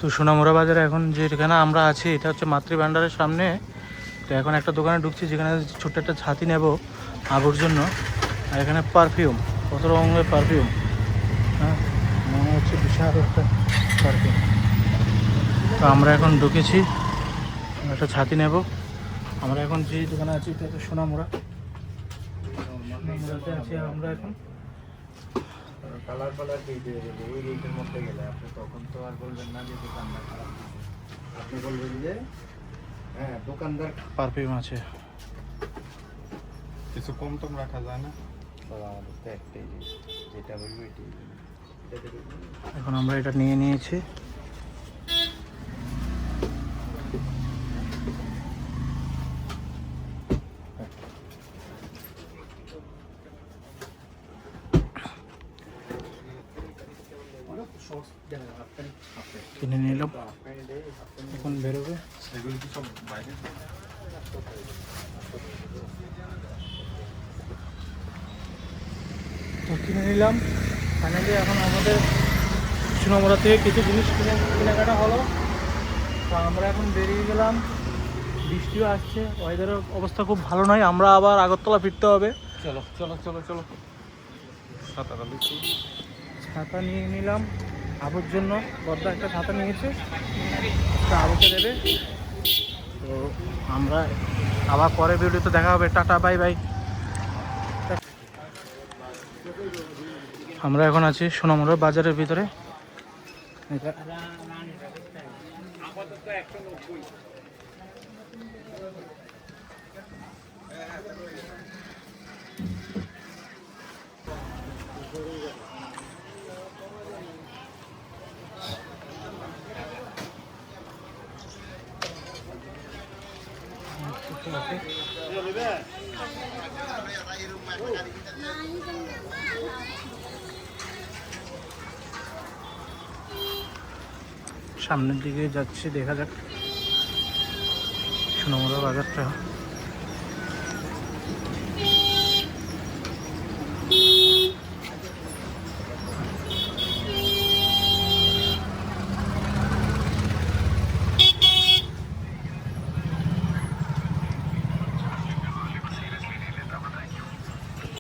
তো সোনামুড়া বাজারে এখন যেখানে আমরা আছি এটা হচ্ছে মাতৃ ভাণ্ডারের সামনে। তো এখন একটা দোকানে ঢুকছি যেখানে ছোট্ট একটা ছাতি নেব আবুর জন্য। আর এখানে পারফিউম, কত রকমের পারফিউম, হ্যাঁ মনে হচ্ছে বিশাল একটা পারফিউম। তো আমরা এখন ঢুকেছি, একটা ছাতি নেব। আমরা এখন যে দোকানে আছি এটা হচ্ছে সোনামুড়া, সোনামুড়াতে আছি আমরা এখন। কালার কালার দিয়ে ওই রেটের মধ্যে গেলে আপনি তখন তো আর বলবেন না যে দোকানদার খারাপ, আপনি বলবেন যে হ্যাঁ দোকানদার পারফিউম আছে। কিছু কম টম রাখা যায় না? আমাদের তো একটাই যেটা বলবো এটাই। এখন আমরা এটা নিয়ে নিয়েছি। কিনে নিলাম, এখন বেরোবে। এগুলো কি সব বাইরে? তো কিনে নিলাম ফাইনালি। এখন আমাদের সোনামুড়া থেকে কিছু জিনিস কেনাকাটা হলো। তো আমরা এখন বেরিয়ে গেলাম, বৃষ্টিও আসছে, ওয়েদারের অবস্থা খুব ভালো নয়। আমরা আবার আগরতলা ফিরতে হবে। চলো চলো চলো চলো, সাঁতারা দিচ্ছি। ছাতা নিয়ে নিলাম আবুর জন্য, বড়দা একটা ছাতা নিয়েছে, একটা আবুকে দেবে। তো আমরা আবার পরে ভিডিওতে দেখা হবে। Tata, bye bye. আমরা এখন আছি সোনামুড়া বাজারের ভিতরে। সামনের দিকে যাচ্ছি, দেখা যাক সোনামুড়া বাজারটা।